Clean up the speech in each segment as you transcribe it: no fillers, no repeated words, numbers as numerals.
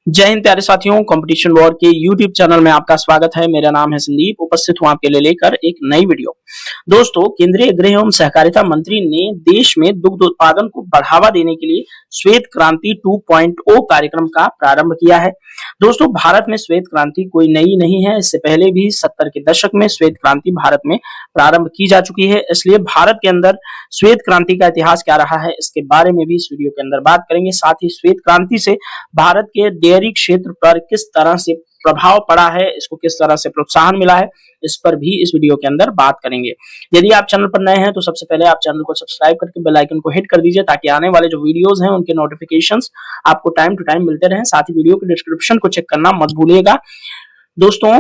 जय हिंद प्यारे साथियों, कंपटीशन वॉर के YouTube चैनल में आपका स्वागत है। मेरा नाम है संदीप, उपस्थित हूं आपके लिए लेकर एक नई वीडियो। दोस्तों, केंद्रीय गृह एवं सहकारिता मंत्री ने देश में दुग्ध उत्पादन को बढ़ावा देने के लिए श्वेत क्रांति 2.0 कार्यक्रम का प्रारंभ किया है। दोस्तों, भारत में श्वेत क्रांति कोई नई नहीं है। इससे पहले भी 70 के दशक में श्वेत क्रांति भारत में प्रारंभ की जा चुकी है। इसलिए भारत के अंदर श्वेत क्रांति का इतिहास क्या रहा है, इसके बारे में भी इस वीडियो के अंदर बात करेंगे। साथ ही श्वेत क्रांति से भारत के डेयरी क्षेत्र पर किस तरह से प्रभाव पड़ा है, इसको किस तरह से प्रोत्साहन मिला है, इस पर भी इस वीडियो के अंदर बात करेंगे। यदि आप चैनल पर नए हैं तो सबसे पहले आप चैनल को सब्सक्राइब करके बेल आइकन को हिट कर दीजिए, ताकि आने वाले जो वीडियोस हैं उनके नोटिफिकेशंस आपको टाइम टू टाइम मिलते रहें। साथ ही वीडियो के डिस्क्रिप्शन को चेक करना मत भूलिएगा। दोस्तों,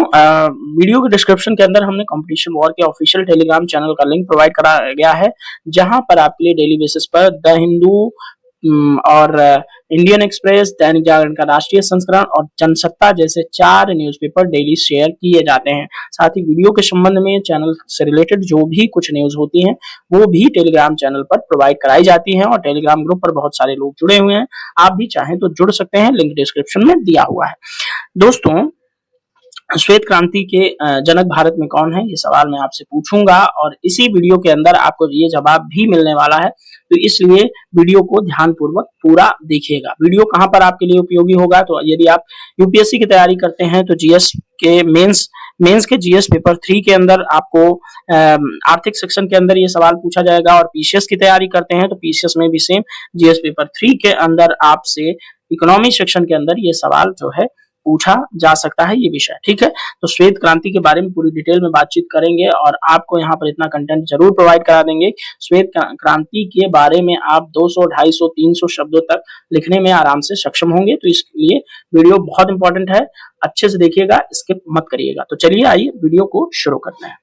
वीडियो के डिस्क्रिप्शन के अंदर हमने कंपटीशन वॉर के ऑफिशियल टेलीग्राम चैनल का लिंक प्रोवाइड करा गया है, जहां पर आपके लिए डेली बेसिस पर द हिंदू और इंडियन एक्सप्रेस, दैनिक जागरण का राष्ट्रीय संस्करण और जनसत्ता जैसे 4 न्यूज़पेपर डेली शेयर किए जाते हैं। साथ ही वीडियो के संबंध में चैनल से रिलेटेड जो भी कुछ न्यूज होती हैं वो भी टेलीग्राम चैनल पर प्रोवाइड कराई जाती हैं, और टेलीग्राम ग्रुप पर बहुत सारे लोग जुड़े हुए हैं। आप भी चाहें तो जुड़ सकते हैं, लिंक डिस्क्रिप्शन में दिया हुआ है। दोस्तों, श्वेत क्रांति के जनक भारत में कौन है, ये सवाल मैं आपसे पूछूंगा और इसी वीडियो के अंदर आपको ये जवाब भी मिलने वाला है। तो इसलिए वीडियो को ध्यानपूर्वक पूरा देखिएगा। वीडियो कहां पर आपके लिए उपयोगी होगा, तो यदि आप यूपीएससी की तैयारी करते हैं तो जीएस के मेंस के जीएस पेपर 3 के अंदर आपको आर्थिक सेक्शन के अंदर ये सवाल पूछा जाएगा, और पीसीएस की तैयारी करते हैं तो पीसीएस में भी सेम जीएस पेपर 3 के अंदर आपसे इकोनॉमी सेक्शन के अंदर ये सवाल जो है पूछा जा सकता है, ये विषय। ठीक है, तो श्वेत क्रांति के बारे में पूरी डिटेल में बातचीत करेंगे, और आपको यहाँ पर इतना कंटेंट जरूर प्रोवाइड करा देंगे। श्वेत क्रांति के बारे में आप 200, 250, 300 शब्दों तक लिखने में आराम से सक्षम होंगे। तो इसलिए वीडियो बहुत इंपॉर्टेंट है, अच्छे से देखिएगा, स्किप मत करिएगा। तो चलिए आइए वीडियो को शुरू करते हैं।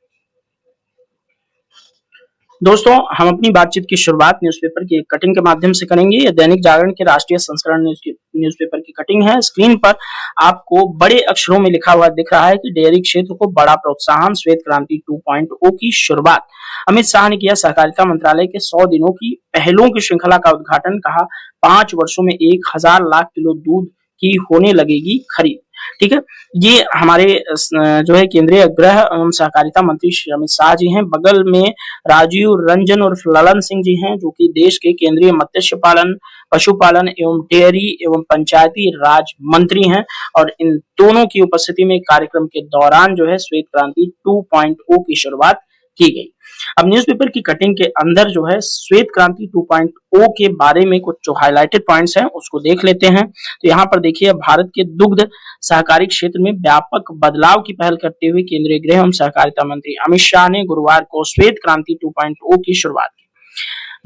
दोस्तों, हम अपनी बातचीत की शुरुआत न्यूज़पेपर की एक कटिंग के माध्यम से करेंगे। यह दैनिक जागरण के राष्ट्रीय संस्करण न्यूज़पेपर की कटिंग है। स्क्रीन पर आपको बड़े अक्षरों में लिखा हुआ दिख रहा है कि डेयरी क्षेत्र को बड़ा प्रोत्साहन, श्वेत क्रांति 2.0 की शुरुआत। अमित शाह ने किया सहकारिता मंत्रालय के 100 दिनों की पहलों की श्रृंखला का उद्घाटन। कहा 5 वर्षों में 1000 लाख किलो दूध की होने लगेगी खरीद। ठीक है, ये हमारे जो है केंद्रीय गृह एवं सहकारिता मंत्री श्री अमित शाह जी हैं। बगल में राजीव रंजन और ललन सिंह जी हैं, जो कि देश के केंद्रीय मत्स्य पालन, पशुपालन एवं डेयरी एवं पंचायती राज मंत्री हैं, और इन दोनों की उपस्थिति में कार्यक्रम के दौरान जो है श्वेत क्रांति 2.0 की शुरुआत की गई। अब न्यूज़पेपर की कटिंग के अंदर जो है श्वेत क्रांति 2.0 के बारे में कुछ जो हाइलाइटेड पॉइंट्स हैं उसको देख लेते हैं। तो यहाँ पर देखिए, भारत के दुग्ध सहकारी क्षेत्र में व्यापक बदलाव की पहल करते हुए केंद्रीय गृह एवं सहकारिता मंत्री अमित शाह ने गुरुवार को श्वेत क्रांति 2.0 की शुरुआत की।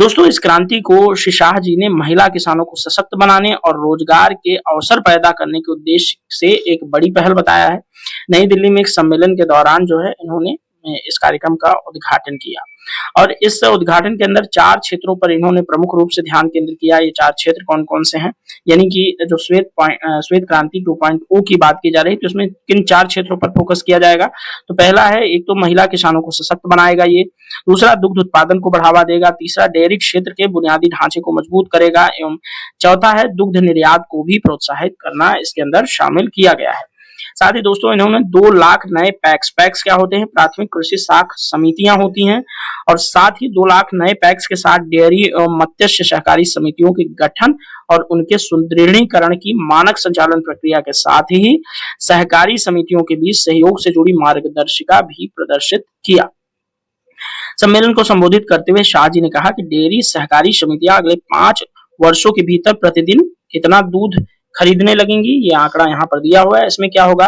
दोस्तों, इस क्रांति को श्री शाह जी ने महिला किसानों को सशक्त बनाने और रोजगार के अवसर पैदा करने के उद्देश्य से एक बड़ी पहल बताया है। नई दिल्ली में एक सम्मेलन के दौरान जो है इन्होंने इस कार्यक्रम का उद्घाटन किया, और इस उद्घाटन के अंदर 4 क्षेत्रों पर इन्होंने प्रमुख रूप से ध्यान केंद्रित किया। ये 4 क्षेत्र कौन कौन से हैं, यानी कि जो श्वेत क्रांति 2.0 की बात की जा रही है तो उसमें किन 4 क्षेत्रों पर फोकस किया जाएगा। तो पहला है, एक तो महिला किसानों को सशक्त बनाएगा ये। दूसरा, दुग्ध उत्पादन को बढ़ावा देगा। तीसरा, डेयरी क्षेत्र के बुनियादी ढांचे को मजबूत करेगा। एवं चौथा है, दुग्ध निर्यात को भी प्रोत्साहित करना इसके अंदर शामिल किया गया है। साथ ही दोस्तों, इन्होंने 2 लाख नए पैक्स क्या होते हैं, प्राथमिक कृषि शाख समितियां होती हैं, और साथ ही 2 लाख नए पैक्स के साथ डेयरी एवं मत्स्य सहकारी समितियों के गठन और उनके सुदृढ़ीकरण की मानक संचालन प्रक्रिया के साथ ही सहकारी समितियों के बीच सहयोग से जुड़ी मार्गदर्शिका भी प्रदर्शित किया। सम्मेलन को संबोधित करते हुए शाह जी ने कहा कि डेयरी सहकारी समितियां अगले 5 वर्षों के भीतर प्रतिदिन कितना दूध खरीदने लगेंगी, ये आंकड़ा यहाँ पर दिया हुआ है। इसमें क्या होगा,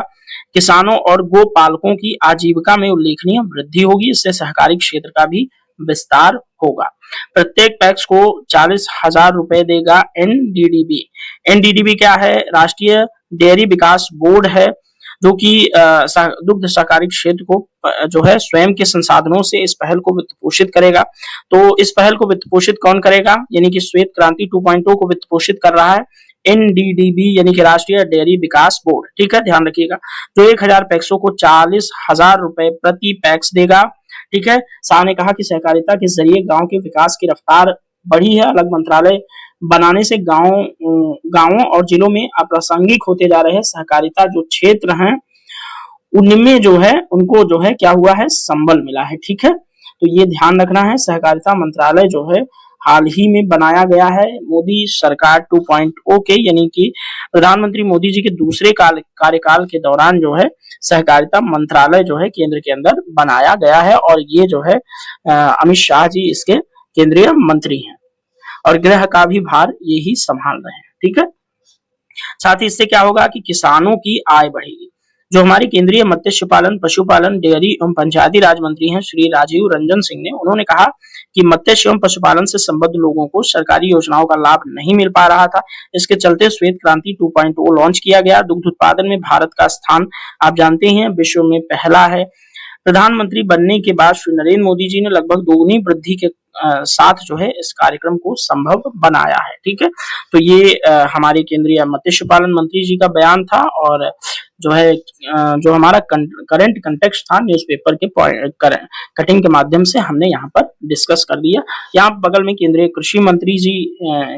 किसानों और गो पालकों की आजीविका में उल्लेखनीय वृद्धि होगी। इससे सहकारी क्षेत्र का भी विस्तार होगा। प्रत्येक पैक्स को 40,000 रुपए देगा एनडीडीबी। एनडीडीबी क्या है, राष्ट्रीय डेयरी विकास बोर्ड है, जो कि दुग्ध सहकारी क्षेत्र को जो है स्वयं के संसाधनों से इस पहल को वित्त पोषित करेगा। तो इस पहल को वित्त पोषित कौन करेगा, यानी कि श्वेत क्रांति 2.0 को वित्त पोषित कर रहा है एनडीडीबी, यानी कि राष्ट्रीय डेयरी विकास बोर्ड। ठीक है, ध्यान रखिएगा। जो 1000 पैक्सों को 40,000 रुपए प्रति पैक्स देगा। ठीक है, शाह ने कहा कि सहकारिता के जरिए गांव के विकास की रफ्तार बढ़ी है। अलग मंत्रालय बनाने से गांवों और जिलों में अप्रासंगिक होते जा रहे सहकारिता जो क्षेत्र हैं उनमें जो है उनको जो है क्या हुआ है, संबल मिला है। ठीक है, तो ये ध्यान रखना है। सहकारिता मंत्रालय जो है हाल ही में बनाया गया है मोदी सरकार 2.0 के, यानी कि प्रधानमंत्री मोदी जी के दूसरे कार्यकाल के दौरान जो है सहकारिता मंत्रालय जो है केंद्र के अंदर बनाया गया है और ये जो है अमित शाह जी इसके केंद्रीय मंत्री हैं और गृह का भी भार ये ही संभाल रहे हैं। ठीक है, साथ ही इससे क्या होगा कि किसानों की आय बढ़ेगी। जो हमारे केंद्रीय मत्स्य पालन, पशुपालन, डेयरी एवं पंचायती राज मंत्री हैं श्री राजीव रंजन सिंह ने, उन्होंने कहा कि मत्स्य एवं पशुपालन से संबद्ध लोगों को सरकारी योजनाओं का लाभ नहीं मिल पा रहा था। इसके चलते श्वेत क्रांति 2.0 लॉन्च किया गया। दुग्ध उत्पादन में भारत का स्थान आप जानते हैं विश्व में पहला है। प्रधानमंत्री बनने के बाद श्री नरेंद्र मोदी जी ने लगभग दोगुनी वृद्धि के साथ जो है इस कार्यक्रम को संभव बनाया है। ठीक है, तो ये हमारे केंद्रीय मत्स्य पालन मंत्री जी का बयान था और जो है जो हमारा करंट कंटेक्स्ट था न्यूज़पेपर के कटिंग के माध्यम से हमने यहाँ पर डिस्कस कर दिया। यहाँ बगल में केंद्रीय कृषि मंत्री जी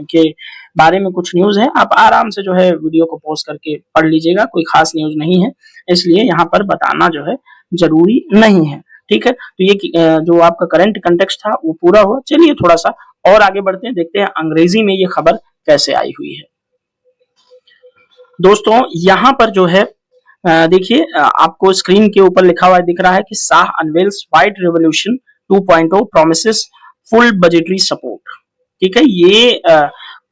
के बारे में कुछ न्यूज है, आप आराम से जो है वीडियो को पॉज करके पढ़ लीजिएगा, कोई खास न्यूज नहीं है इसलिए यहाँ पर बताना जो है जरूरी नहीं है। ठीक है, तो ये जो आपका करंट कंटेक्स्ट था वो पूरा हुआ। चलिए थोड़ा सा और आगे बढ़ते हैं, देखते हैं अंग्रेजी में ये खबर कैसे आई हुई है। दोस्तों यहाँ पर जो है देखिए आपको स्क्रीन के ऊपर लिखा हुआ दिख रहा है कि Shah unveils white revolution 2.0 promises full budgetary support. ठीक है, ये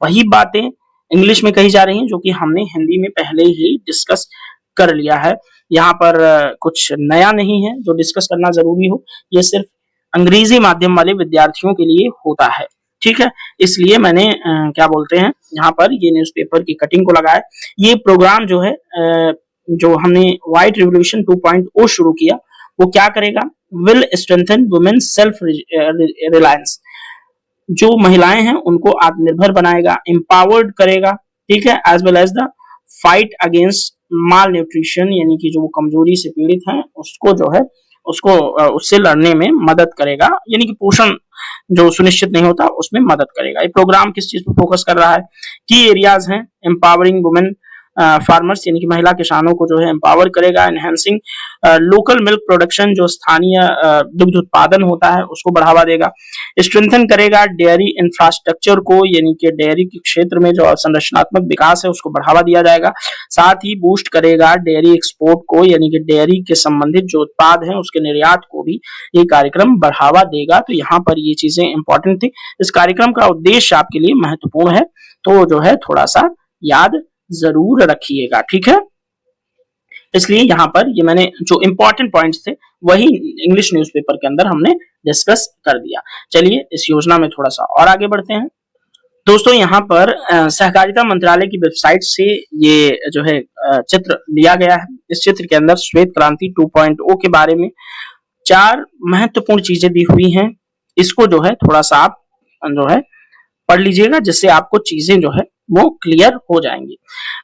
वही बातें इंग्लिश में कही जा रही हैं जो कि हमने हिंदी में पहले ही डिस्कस कर लिया है। यहाँ पर कुछ नया नहीं है जो डिस्कस करना जरूरी हो, ये सिर्फ अंग्रेजी माध्यम वाले विद्यार्थियों के लिए होता है। ठीक है, इसलिए मैंने क्या बोलते हैं यहाँ पर ये न्यूज़पेपर की कटिंग को लगाया। ये प्रोग्राम जो है जो हमने व्हाइट रिवोल्यूशन 2.0 शुरू किया वो क्या करेगा, will strengthen women self reliance, जो महिलाएं हैं उनको आत्मनिर्भर बनाएगा, एम्पावर्ड करेगा। ठीक है, as well as the fight against malnutrition, यानी कि जो वो कमजोरी से पीड़ित हैं उसको जो है उसको उससे लड़ने में मदद करेगा, यानी कि पोषण जो सुनिश्चित नहीं होता उसमें मदद करेगा। ये प्रोग्राम किस चीज पर फोकस कर रहा है, की एरियाज हैं एम्पावरिंग वुमेन फार्मर्स, यानी कि महिला किसानों को जो है एम्पावर करेगा, एनहेंसिंग लोकल मिल्क प्रोडक्शन, जो स्थानीय दुग्ध उत्पादन होता है उसको बढ़ावा देगा, स्ट्रेंथन करेगा डेयरी इंफ्रास्ट्रक्चर को, यानी कि डेयरी के क्षेत्र में जो संरचनात्मक विकास है उसको बढ़ावा दिया जाएगा, साथ ही बूस्ट करेगा डेयरी एक्सपोर्ट को, यानी कि डेयरी के संबंधित जो उत्पाद हैं उसके निर्यात को भी ये कार्यक्रम बढ़ावा देगा। तो यहाँ पर ये चीजें इंपॉर्टेंट थी। इस कार्यक्रम का उद्देश्य आपके लिए महत्वपूर्ण है तो जो है थोड़ा सा याद जरूर रखिएगा। ठीक है, इसलिए यहाँ पर ये मैंने जो इंपॉर्टेंट पॉइंट्स थे वही इंग्लिश न्यूज़पेपर के अंदर हमने डिस्कस कर दिया। चलिए इस योजना में थोड़ा सा और आगे बढ़ते हैं। दोस्तों यहाँ पर सहकारिता मंत्रालय की वेबसाइट से ये जो है चित्र लिया गया है। इस चित्र के अंदर श्वेत क्रांति 2.0 के बारे में 4 महत्वपूर्ण चीजें दी हुई हैं। इसको जो है थोड़ा सा आप जो है पढ़ लीजिएगा जिससे आपको चीजें जो है वो क्लियर हो जाएंगी।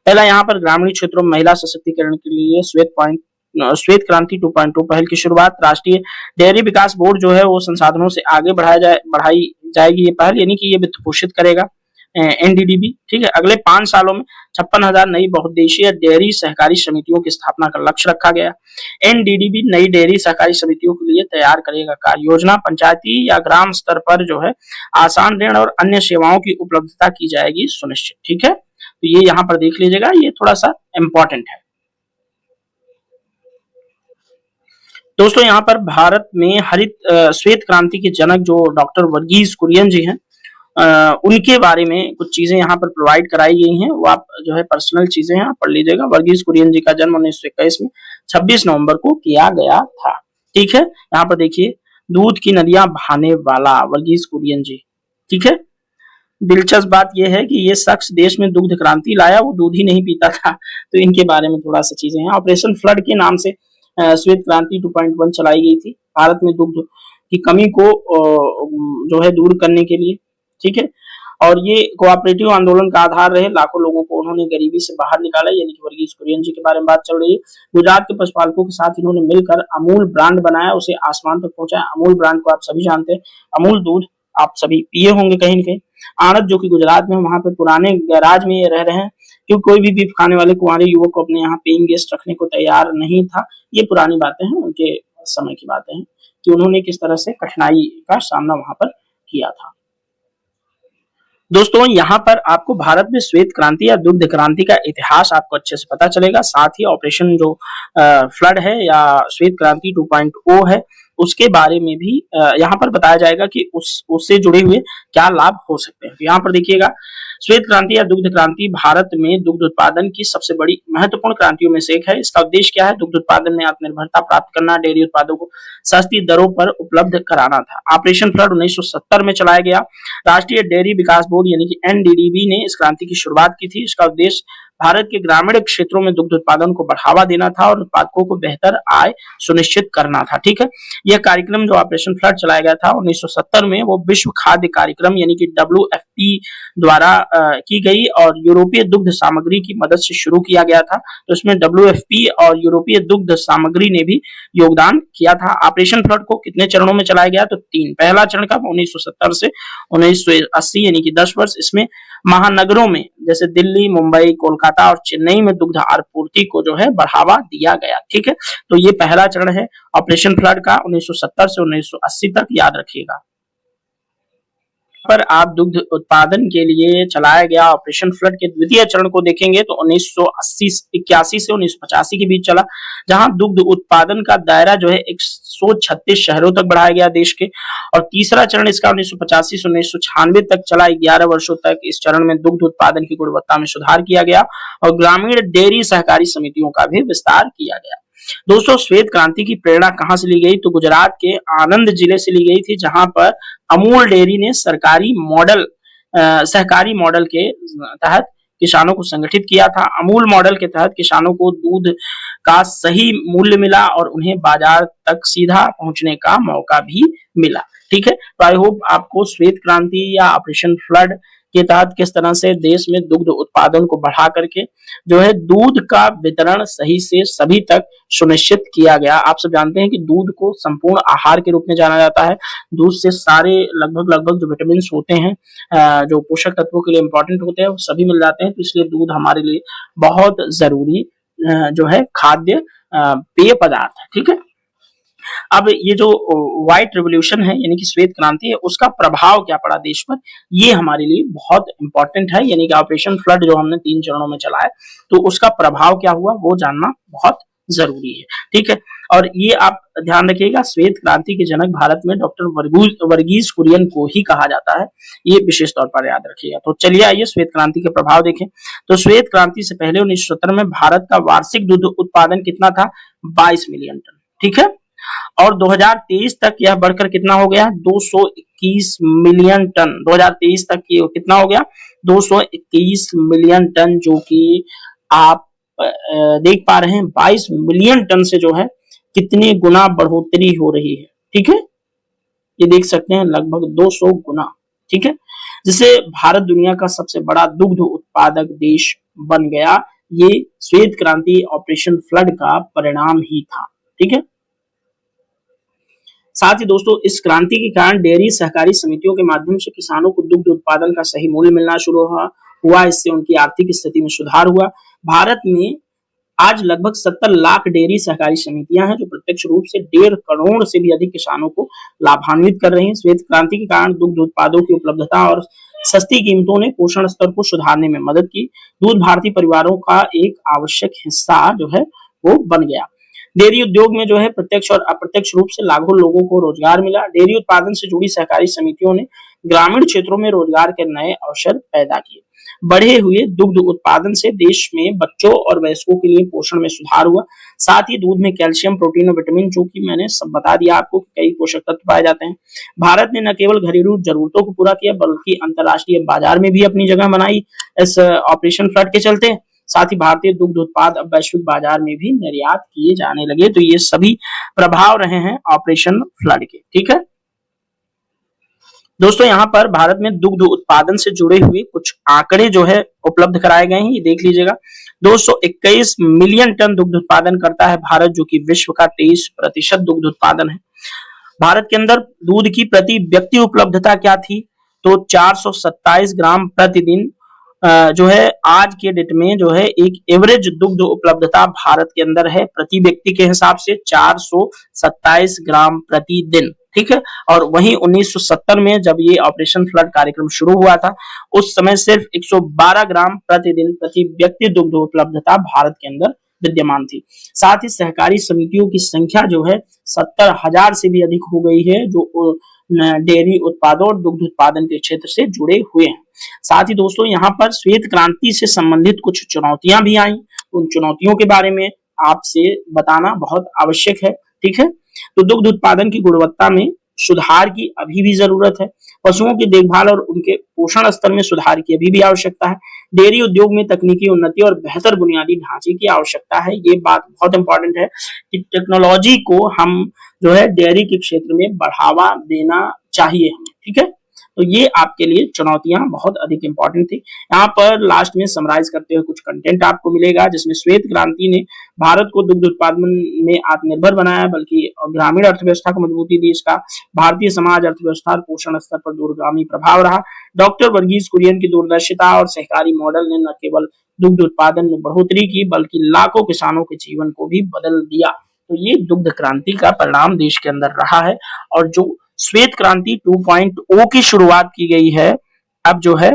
पहला यहाँ पर ग्रामीण क्षेत्रों में महिला सशक्तिकरण के लिए श्वेत क्रांति 2.0 पहल की शुरुआत। राष्ट्रीय डेयरी विकास बोर्ड जो है वो संसाधनों से आगे बढ़ाई जाएगी ये पहल, यानी कि ये वित्त पोषित करेगा एनडीडीबी। ठीक है, अगले 5 सालों में 56,000 नई बहुउद्देशीय डेयरी सहकारी समितियों की स्थापना का लक्ष्य रखा गया। एनडीडीबी नई डेयरी सहकारी समितियों के लिए तैयार करेगा कार्य योजना। पंचायती या ग्राम स्तर पर जो है आसान ऋण और अन्य सेवाओं की उपलब्धता की जाएगी सुनिश्चित। ठीक है, तो ये यहाँ पर देख लीजिएगा, ये थोड़ा सा इंपॉर्टेंट है। दोस्तों यहाँ पर भारत में हरित श्वेत क्रांति के जनक जो डॉक्टर वर्गीज कुरियन जी हैं उनके बारे में कुछ चीजें यहाँ पर प्रोवाइड कराई गई हैं, वो आप जो है पर्सनल चीजें हैं आप पढ़ लीजिएगा। वर्गीज कुरियन जी का जन्म 1921 में 26 नवंबर को किया गया था। ठीक है, यहाँ पर देखिए दूध की नदियां बहाने वाला वर्गीज कुरियन जी। ठीक है, दिलचस्प बात यह है कि ये शख्स देश में दुग्ध क्रांति लाया, वो दूध ही नहीं पीता था, तो इनके बारे में थोड़ा सा चीजें हैं। ऑपरेशन फ्लड के नाम से श्वेत क्रांति 2.1 चलाई गई थी भारत में दुग्ध की कमी को जो है दूर करने के लिए। ठीक है, और ये कोऑपरेटिव आंदोलन का आधार रहे, लाखों लोगों को उन्होंने गरीबी से बाहर निकाला, यानी कि वर्गीज कुरियन जी के बारे में बात चल रही है। गुजरात के पशुपालकों के साथ इन्होंने मिलकर अमूल ब्रांड बनाया, उसे आसमान तक पहुंचाया। अमूल ब्रांड को आप सभी जानते हैं, अमूल दूध आप सभी पिए होंगे कहीं न कहीं। आणत जो कि गुजरात में, वहाँ पे पुराने गैराज में ये रह रहे हैं, क्योंकि कोई भी बीफ खाने वाले कुंवारे युवक को अपने यहाँ पेइंग गेस्ट रखने को तैयार नहीं था। ये पुरानी बातें हैं, उनके समय की बातें हैं कि उन्होंने किस तरह से कठिनाई का सामना वहाँ पर किया था। दोस्तों यहाँ पर आपको भारत में श्वेत क्रांति या दुग्ध क्रांति का इतिहास आपको अच्छे से पता चलेगा। साथ ही ऑपरेशन जो फ्लड है या श्वेत क्रांति 2.0 है, उसके बारे में भी यहाँ पर बताया जाएगा कि उससे जुड़े हुए क्या लाभ हो सकते हैं। तो यहाँ पर देखिएगा, श्वेत क्रांति या दुग्ध क्रांति भारत में दुग्ध उत्पादन की सबसे बड़ी महत्वपूर्ण क्रांतियों में से एक है। इसका उद्देश्य क्या है? दुग्ध उत्पादन में आत्मनिर्भरता प्राप्त करना, डेयरी उत्पादों को सस्ती दरों पर उपलब्ध कराना था। ऑपरेशन फ्लड 1970 में चलाया गया। राष्ट्रीय डेयरी विकास बोर्ड यानी कि एनडीडीबी ने इस क्रांति की शुरुआत की थी। इसका उद्देश्य भारत के ग्रामीण क्षेत्रों में दुग्ध उत्पादन को बढ़ावा देना था और उत्पादकों को बेहतर आय सुनिश्चित करना था। ठीक है, यह कार्यक्रम जो ऑपरेशन फ्लड चलाया गया था 1970 में, वो विश्व खाद्य कार्यक्रम यानी कि WFP द्वारा की गई और यूरोपीय दुग्ध सामग्री की मदद से शुरू किया गया था। तो इसमें WFP और यूरोपीय दुग्ध सामग्री ने भी योगदान किया था। ऑपरेशन फ्लड को कितने चरणों में चलाया गया? तो 3। पहला चरण का 1970 से 1980 यानी कि 10 वर्ष। इसमें महानगरों में जैसे दिल्ली, मुंबई, कोलकाता और चेन्नई में दुग्ध आपूर्ति को जो है बढ़ावा दिया गया। ठीक है, तो ये पहला चरण है ऑपरेशन फ्लड का 1970 से 1980 तक, याद रखिएगा। पर आप दुग्ध उत्पादन के लिए चलाया गया ऑपरेशन फ्लड के द्वितीय चरण को देखेंगे तो 1981 से 1985 के बीच चला, जहां दुग्ध उत्पादन का दायरा जो है 136 शहरों तक बढ़ाया गया देश के। और तीसरा चरण इसका 1985 से 1996 तक चला। 11 वर्षों तक इस चरण में दुग्ध उत्पादन की गुणवत्ता में सुधार किया गया और ग्रामीण डेयरी सहकारी समितियों का भी विस्तार किया गया। दोस्तों, श्वेत क्रांति की प्रेरणा कहां से ली गई? तो गुजरात के आनंद जिले से ली गई थी, जहां पर अमूल डेयरी ने सहकारी मॉडल के तहत किसानों को संगठित किया था। अमूल मॉडल के तहत किसानों को दूध का सही मूल्य मिला और उन्हें बाजार तक सीधा पहुंचने का मौका भी मिला। ठीक है, तो आई होप आपको श्वेत क्रांति या ऑपरेशन फ्लड के तहत किस तरह से देश में दुग्ध उत्पादन को बढ़ा करके जो है दूध का वितरण सही से सभी तक सुनिश्चित किया गया। आप सब जानते हैं कि दूध को संपूर्ण आहार के रूप में जाना जाता है। दूध से सारे लगभग जो विटामिन होते हैं, जो पोषक तत्वों के लिए इंपॉर्टेंट होते हैं, वो सभी मिल जाते हैं। तो इसलिए दूध हमारे लिए बहुत जरूरी जो है खाद्य पेय पदार्थ है। ठीक है, अब ये जो व्हाइट रिवॉल्यूशन है यानी कि श्वेत क्रांति है, उसका प्रभाव क्या पड़ा देश पर, ये हमारे लिए बहुत इंपॉर्टेंट है। यानी कि ऑपरेशन फ्लड जो हमने 3 चरणों में चलाया, तो उसका प्रभाव क्या हुआ वो जानना बहुत जरूरी है। ठीक है, और ये आप ध्यान रखिएगा, श्वेत क्रांति के जनक भारत में डॉक्टर वर्गीज कुरियन को ही कहा जाता है, ये विशेष तौर पर याद रखिएगा। तो चलिए आइए श्वेत क्रांति के प्रभाव देखें। तो श्वेत क्रांति से पहले 1970 में भारत का वार्षिक दूध उत्पादन कितना था? 22 मिलियन टन। ठीक है, और 2023 तक यह बढ़कर कितना हो गया? 221 मिलियन टन। 2023 तक ये कितना हो गया? 221 मिलियन टन, जो कि आप देख पा रहे हैं 22 मिलियन टन से जो है कितनी गुना बढ़ोतरी हो रही है। ठीक है, ये देख सकते हैं लगभग 200 गुना। ठीक है, जिससे भारत दुनिया का सबसे बड़ा दुग्ध उत्पादक देश बन गया। ये श्वेत क्रांति ऑपरेशन फ्लड का परिणाम ही था। ठीक है, साथ ही दोस्तों इस क्रांति के कारण डेयरी सहकारी समितियों के माध्यम से किसानों को दुग्ध उत्पादन का सही मूल्य मिलना शुरू हुआ। इससे उनकी आर्थिक स्थिति में सुधार हुआ। भारत में आज लगभग 70 लाख डेयरी सहकारी समितियां हैं, जो प्रत्यक्ष रूप से 1.5 करोड़ से भी अधिक किसानों को लाभान्वित कर रही हैं। श्वेत क्रांति के कारण दुग्ध उत्पादों की उपलब्धता और सस्ती कीमतों ने पोषण स्तर को सुधारने में मदद की। दूध भारतीय परिवारों का एक आवश्यक हिस्सा जो है वो बन गया। डेयरी उद्योग में जो है प्रत्यक्ष और अप्रत्यक्ष रूप से लाखों लोगों को रोजगार मिला। डेयरी उत्पादन से जुड़ी सहकारी समितियों ने ग्रामीण क्षेत्रों में रोजगार के नए अवसर पैदा किए। बढ़े हुए दुग्ध उत्पादन से देश में बच्चों और वयस्कों के लिए पोषण में सुधार हुआ। साथ ही दूध में कैल्शियम, प्रोटीन और विटामिन, जो कि मैंने सब बता दिया आपको, कई पोषक तत्व पाए जाते हैं। भारत ने न केवल घरेलू जरूरतों को पूरा किया, बल्कि अंतर्राष्ट्रीय बाजार में भी अपनी जगह बनाई इस ऑपरेशन फ्लड के चलते। साथ ही भारतीय दुग्ध उत्पाद अब वैश्विक बाजार में भी निर्यात किए जाने लगे। तो ये सभी प्रभाव रहे हैं ऑपरेशन फ्लड के। ठीक है दोस्तों, यहाँ पर भारत में दुग्ध उत्पादन से जुड़े हुए कुछ आंकड़े जो है उपलब्ध कराए गए हैं, ये देख लीजिएगा। 221 मिलियन टन दुग्ध उत्पादन करता है भारत, जो कि विश्व का 23% दुग्ध उत्पादन है। भारत के अंदर दूध की प्रति व्यक्ति उपलब्धता क्या थी, तो 427 ग्राम प्रतिदिन जो है आज के डेट में जो है एक एवरेज दुग्ध उपलब्धता भारत के अंदर है प्रति व्यक्ति के हिसाब से 427 ग्राम प्रतिदिन, ठीक है। और वहीं 1970 में जब ये ऑपरेशन फ्लड कार्यक्रम शुरू हुआ था, उस समय सिर्फ 112 ग्राम प्रतिदिन प्रति व्यक्ति दुग्ध उपलब्धता भारत के अंदर विद्यमान थी। साथ ही सहकारी समितियों की संख्या जो है 70,000 से भी अधिक हो गई है, जो डेयरी उत्पादों और दुग्ध उत्पादन के क्षेत्र से जुड़े हुए हैं। साथ ही दोस्तों यहाँ पर श्वेत क्रांति से संबंधित कुछ चुनौतियां भी आई, उन चुनौतियों के बारे में आपसे बताना बहुत आवश्यक है, ठीक है। तो दुग्ध उत्पादन की गुणवत्ता में सुधार की अभी भी जरूरत है, पशुओं की देखभाल और उनके पोषण स्तर में सुधार की अभी भी आवश्यकता है, डेयरी उद्योग में तकनीकी उन्नति और बेहतर बुनियादी ढांचे की आवश्यकता है। ये बात बहुत इंपॉर्टेंट है कि टेक्नोलॉजी को हम जो है डेयरी के क्षेत्र में बढ़ावा देना चाहिए हमें, ठीक है। तो ये आपके लिए चुनौतियां बहुत अधिक इंपॉर्टेंट थी। यहाँ पर लास्ट में समराइज करते हुए कुछ कंटेंट आपको मिलेगा, जिसमें श्वेत क्रांति ने भारत को दुग्ध उत्पादन में आत्मनिर्भर बनाया, बल्कि ग्रामीण अर्थव्यवस्था को मजबूती दी। इसका भारतीय समाज अर्थव्यवस्था और पोषण स्तर पर दूरगामी प्रभाव रहा। डॉक्टर वर्गीस कुरियन की दूरदर्शिता और सहकारी मॉडल ने न केवल दुग्ध उत्पादन में बढ़ोतरी की, बल्कि लाखों किसानों के जीवन को भी बदल दिया। तो ये दुग्ध क्रांति का परिणाम देश के अंदर रहा है। और जो श्वेत क्रांति 2.0 की शुरुआत की गई है अब जो है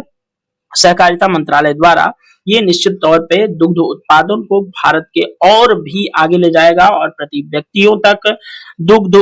सहकारिता मंत्रालय द्वारा, ये निश्चित तौर पे दुग्ध उत्पादन को भारत के और भी आगे ले जाएगा और प्रति व्यक्तियों तक दुग्ध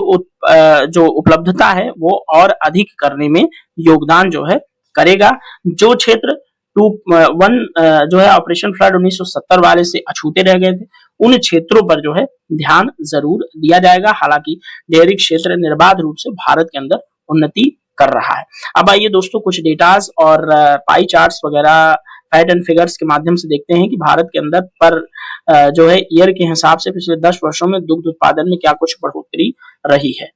जो उपलब्धता है वो और अधिक करने में योगदान जो है करेगा। जो क्षेत्र 2.1 जो है ऑपरेशन फ्लड 1970 वाले से अछूते रह गए थे, उन क्षेत्रों पर जो है ध्यान जरूर दिया जाएगा। हालांकि डेयरी क्षेत्र निर्बाध रूप से भारत के अंदर उन्नति कर रहा है। अब आइए दोस्तों कुछ डेटास और पाई चार्ट्स वगैरह फैक्ट एंड फिगर्स के माध्यम से देखते हैं कि भारत के अंदर पर जो है ईयर के हिसाब से पिछले 10 वर्षों में दुग्ध उत्पादन में क्या कुछ बढ़ोतरी रही है।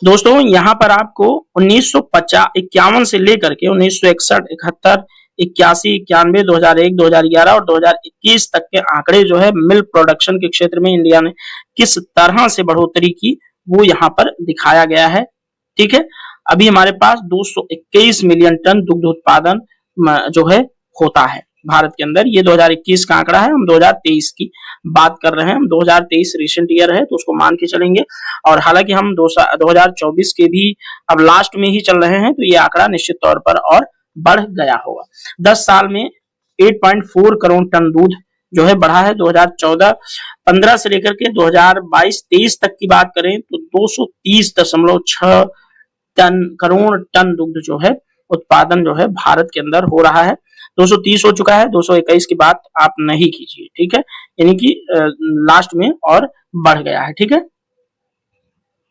दोस्तों यहाँ पर आपको 1951 से लेकर के 1961, 71, 81, 91, 2001, 2011 और 2021 तक के आंकड़े जो है मिल्क प्रोडक्शन के क्षेत्र में इंडिया ने किस तरह से बढ़ोतरी की वो यहाँ पर दिखाया गया है, ठीक है। अभी हमारे पास 221 मिलियन टन दुग्ध उत्पादन जो है होता है भारत के अंदर। ये 2021 का आंकड़ा है, हम 2023 की बात कर रहे हैं। हम 2023 रिसेंट ईयर है तो उसको मान के चलेंगे, और हालांकि हम 2024 के भी अब लास्ट में ही चल रहे हैं, तो ये आंकड़ा निश्चित तौर पर और बढ़ गया होगा। 10 साल में 8.4 करोड़ टन दूध जो है बढ़ा है। 2014-15 से लेकर के 2022-23 तक की बात करें तो 230.6 करोड़ टन दुग्ध जो है उत्पादन जो है भारत के अंदर हो रहा है। 230 हो चुका है, 221 की बात आप नहीं कीजिए, ठीक है, यानी कि लास्ट में और बढ़ गया है, ठीक है।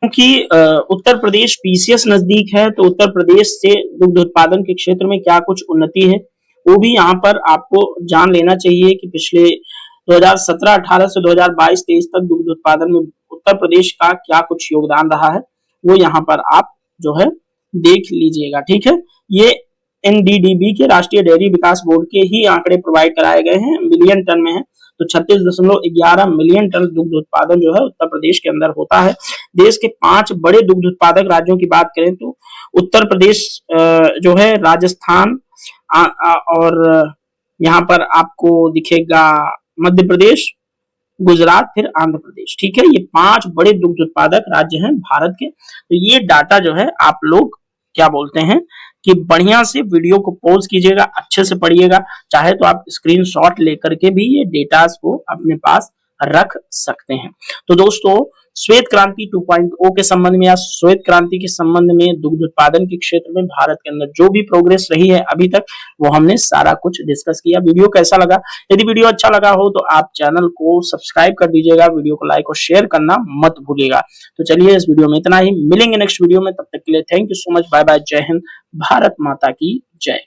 क्योंकि उत्तर प्रदेश पीसीएस नजदीक है, तो उत्तर प्रदेश से दुग्ध उत्पादन के क्षेत्र में क्या कुछ उन्नति है वो भी यहाँ पर आपको जान लेना चाहिए कि पिछले 2017-18 से 2022-23 तक दुग्ध उत्पादन में उत्तर प्रदेश का क्या कुछ योगदान रहा है वो यहाँ पर आप जो है देख लीजिएगा, ठीक है। ये एनडीडीबी के राष्ट्रीय डेयरी विकास बोर्ड के ही आंकड़े प्रोवाइड कराए गए हैं, मिलियन टन में है, तो 36.11 मिलियन टन दुग्ध उत्पादन जो है उत्तर प्रदेश के अंदर होता है। देश के 5 बड़े दुग्ध उत्पादक राज्यों की बात करें तो उत्तर प्रदेश जो है, राजस्थान और यहाँ पर आपको दिखेगा मध्य प्रदेश, गुजरात, फिर आंध्र प्रदेश, ठीक है। ये 5 बड़े दुग्ध उत्पादक राज्य हैं भारत के। तो ये डाटा जो है आप लोग क्या बोलते हैं कि बढ़िया से वीडियो को पॉज कीजिएगा, अच्छे से पढ़िएगा, चाहे तो आप स्क्रीनशॉट लेकर के भी ये डेटास को अपने पास रख सकते हैं। तो दोस्तों श्वेत क्रांति 2.0 के संबंध में या श्वेत क्रांति के संबंध में दुग्ध उत्पादन के क्षेत्र में भारत के अंदर जो भी प्रोग्रेस रही है अभी तक वो हमने सारा कुछ डिस्कस किया। वीडियो कैसा लगा? यदि वीडियो अच्छा लगा हो तो आप चैनल को सब्सक्राइब कर दीजिएगा, वीडियो को लाइक और शेयर करना मत भूलिएगा। तो चलिए इस वीडियो में इतना ही, मिलेंगे नेक्स्ट वीडियो में, तब तक के लिए thank you so much, bye bye, जय हिंद, भारत माता की जय।